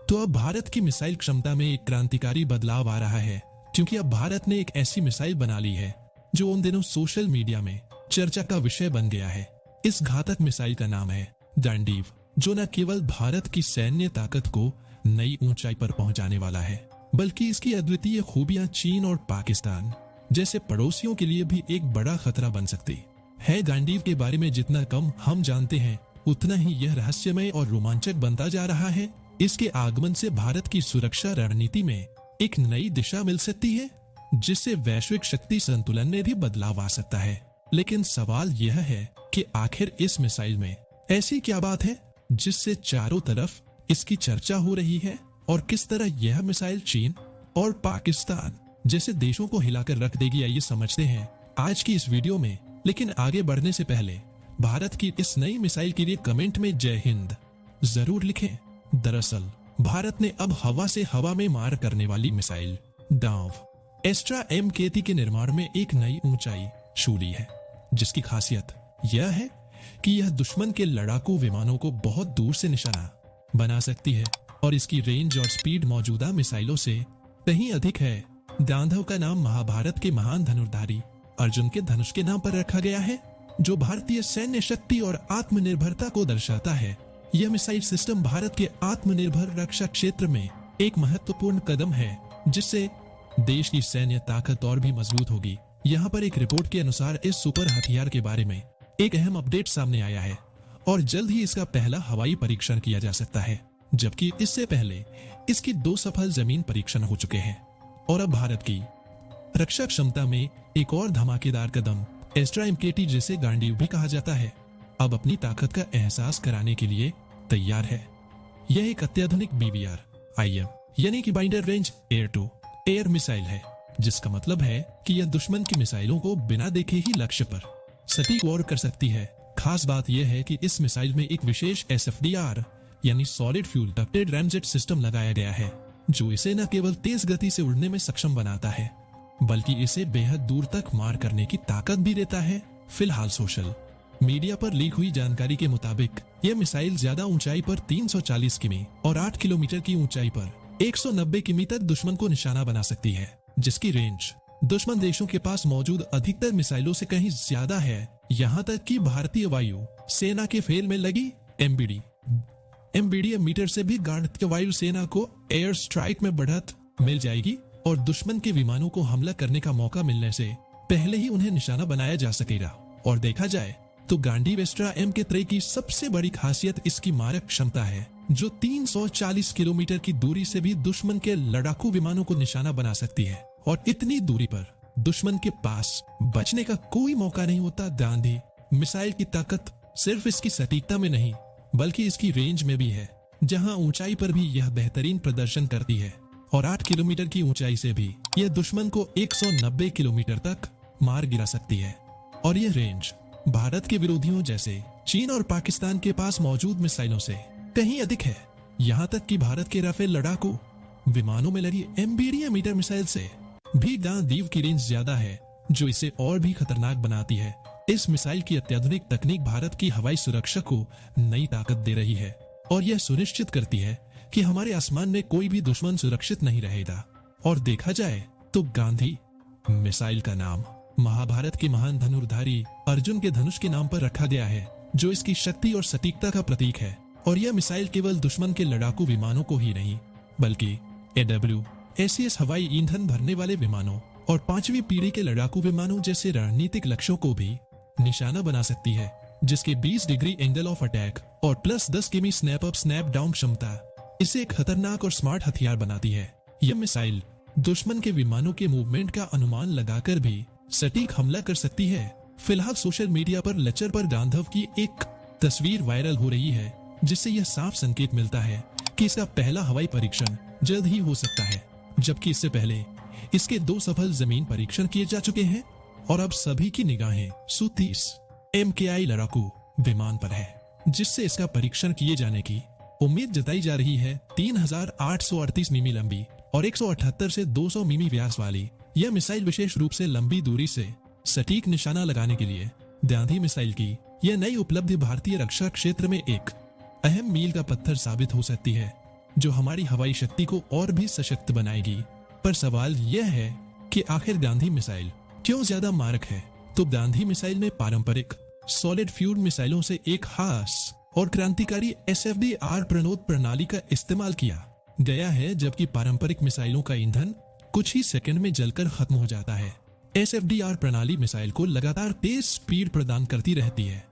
तो अब भारत की मिसाइल क्षमता में एक क्रांतिकारी बदलाव आ रहा है, क्योंकि अब भारत ने एक ऐसी मिसाइल बना ली है जो उन दिनों सोशल मीडिया में चर्चा का विषय बन गया है। इस घातक मिसाइल का नाम है गांडीव, जो न केवल भारत की सैन्य ताकत को नई ऊंचाई पर पहुंचाने वाला है, बल्कि इसकी अद्वितीय खूबियां चीन और पाकिस्तान जैसे पड़ोसियों के लिए भी एक बड़ा खतरा बन सकती है। गांडीव के बारे में जितना कम हम जानते हैं, उतना ही यह रहस्यमय और रोमांचक बनता जा रहा है। इसके आगमन से भारत की सुरक्षा रणनीति में एक नई दिशा मिल सकती है, जिससे वैश्विक शक्ति संतुलन में भी बदलाव आ सकता है। लेकिन सवाल यह है कि आखिर इस मिसाइल में ऐसी क्या बात है जिससे चारों तरफ इसकी चर्चा हो रही है, और किस तरह यह मिसाइल चीन और पाकिस्तान जैसे देशों को हिलाकर रख देगी, आइए समझते हैं आज की इस वीडियो में। लेकिन आगे बढ़ने से पहले भारत की इस नई मिसाइल के लिए कमेंट में जय हिंद जरूर लिखें। दरअसल भारत ने अब हवा से हवा में मार करने वाली मिसाइल डाव एस्ट्रा MKT के निर्माण में एक नई ऊंचाई छू ली है, जिसकी खासियत यह है कि यह दुश्मन के लड़ाकू विमानों को बहुत दूर से निशाना बना सकती है, और इसकी रेंज और स्पीड मौजूदा मिसाइलों से कहीं अधिक है। गांडीव का नाम महाभारत के महान धनुर्धारी अर्जुन के धनुष के नाम पर रखा गया है, जो भारतीय सैन्य शक्ति और आत्मनिर्भरता को दर्शाता है। यह मिसाइल सिस्टम भारत के आत्मनिर्भर रक्षा क्षेत्र में एक महत्वपूर्ण कदम है, जिससे देश की सैन्य ताकत और भी मजबूत होगी। यहाँ पर एक रिपोर्ट के अनुसार इस सुपर हथियार के बारे में एक अहम अपडेट सामने आया है, और जल्द ही इसका पहला हवाई परीक्षण किया जा सकता है, जबकि इससे पहले इसकी 2 सफल जमीन परीक्षण हो चुके हैं। और अब भारत की रक्षा क्षमता में एक और धमाकेदार कदम एस्ट्रा MKT, जिसे गांडीव भी कहा जाता है, अब अपनी ताकत का एहसास कराने के लिए तैयार है। यह एक अत्याधुनिक BBR-IM यानी कि beyond range air to air missile है, जिसका मतलब है कि यह दुश्मन की मिसाइलों को बिना देखे ही लक्ष्य पर सटीक वार कर सकती है। खास बात यह है कि इस मिसाइल में एक विशेष SFDR यानी solid fuel ducted ramjet system लगाया गया है, जो इसे न केवल तेज गति से उड़ने में सक्षम बनाता है, बल्कि इसे बेहद दूर तक मार करने की ताकत भी देता है। फिलहाल सोशल मीडिया पर लीक हुई जानकारी के मुताबिक यह मिसाइल ज्यादा ऊंचाई पर 340 किमी और 8 किलोमीटर की ऊंचाई पर 190 किमी तक दुश्मन को निशाना बना सकती है, जिसकी रेंज दुश्मन देशों के पास मौजूद अधिकतर मिसाइलों से कहीं ज्यादा है। यहाँ तक कि भारतीय वायु सेना के फेल में लगी MBDA मीटर से भी भारतीय वायु सेना को एयर स्ट्राइक में बढ़त मिल जाएगी, और दुश्मन के विमानों को हमला करने का मौका मिलने से पहले ही उन्हें निशाना बनाया जा सकेगा। और देखा जाए तो गांडीव एस्ट्रा MK3 की सबसे बड़ी खासियत इसकी मारक क्षमता है, जो 340 किलोमीटर की दूरी से भी दुश्मन के लड़ाकू विमानों को निशाना बना सकती है, और इतनी दूरी पर दुश्मन के पास बचने का कोई मौका नहीं होता। गांडीव मिसाइल की ताकत सिर्फ इसकी सटीकता में नहीं, बल्कि इसकी रेंज में भी है, जहां ऊंचाई पर भी यह बेहतरीन प्रदर्शन करती है, और 8 किलोमीटर की ऊंचाई से भी यह दुश्मन को 190 किलोमीटर तक मार गिरा सकती है। और यह रेंज भारत के विरोधियों जैसे चीन और पाकिस्तान के पास मौजूद मिसाइलों से कहीं अधिक है। यहाँ तक कि भारत के राफेल लड़ाकू विमानों में लगी MBDA मीटर मिसाइल से भी गांडीव की रेंज ज्यादा है, जो इसे और भी खतरनाक बनाती है। इस मिसाइल की अत्याधुनिक तकनीक भारत की हवाई सुरक्षा को नई ताकत दे रही है, और यह सुनिश्चित करती है कि हमारे आसमान में कोई भी दुश्मन सुरक्षित नहीं रहेगा। और देखा जाए तो गांडीव मिसाइल का नाम महाभारत के महान धनुर्धारी अर्जुन के धनुष के नाम पर रखा गया है, जो इसकी शक्ति और सटीकता का प्रतीक है। और यह मिसाइल केवल दुश्मन के लड़ाकू विमानों को ही नहीं, बल्कि AWACS हवाई ईंधन भरने वाले विमानों और 5वीं पीढ़ी के लड़ाकू विमानों जैसे रणनीतिक लक्ष्यों को भी निशाना बना सकती है, जिसके 20 डिग्री एंगल ऑफ अटैक और प्लस 10 किमी स्नैप अप स्नैप डाउन क्षमता इसे एक खतरनाक और स्मार्ट हथियार बनाती है। यह मिसाइल दुश्मन के विमानों के मूवमेंट का अनुमान लगाकर भी सटीक हमला कर सकती है। फिलहाल सोशल मीडिया पर लचर पर गांडीव की एक तस्वीर वायरल हो रही है, जिससे यह साफ संकेत मिलता है कि इसका पहला हवाई परीक्षण जल्द ही हो सकता है, जबकि इससे पहले इसके 2 सफल जमीन परीक्षण किए जा चुके हैं। और अब सभी की निगाहें Su-30 MKI लड़ाकू विमान पर है, जिससे इसका परीक्षण किए जाने की उम्मीद जताई जा रही है। 3838 मिमी लंबी और 178 से 200 मिमी व्यास वाली यह मिसाइल विशेष रूप से लंबी दूरी से सटीक निशाना लगाने के लिए गांधी मिसाइल की यह नई उपलब्धि भारतीय रक्षा क्षेत्र में एक अहम मील का पत्थर साबित हो सकती है। जो हमारी हवाई शक्ति को और भी सशक्त बनाएगी। पर सवाल यह है कि आखिर गांधी मिसाइल क्यों ज्यादा मारक है? तो गांधी मिसाइल में पारंपरिक सॉलिड फ्यूल मिसाइलों से एक खास और क्रांतिकारी SFDR प्रणोद प्रणाली का इस्तेमाल किया गया है, जबकि पारंपरिक मिसाइलों का ईंधन कुछ ही सेकंड में जलकर खत्म हो जाता है। SFDR प्रणाली मिसाइल को लगातार तेज स्पीड प्रदान करती रहती है,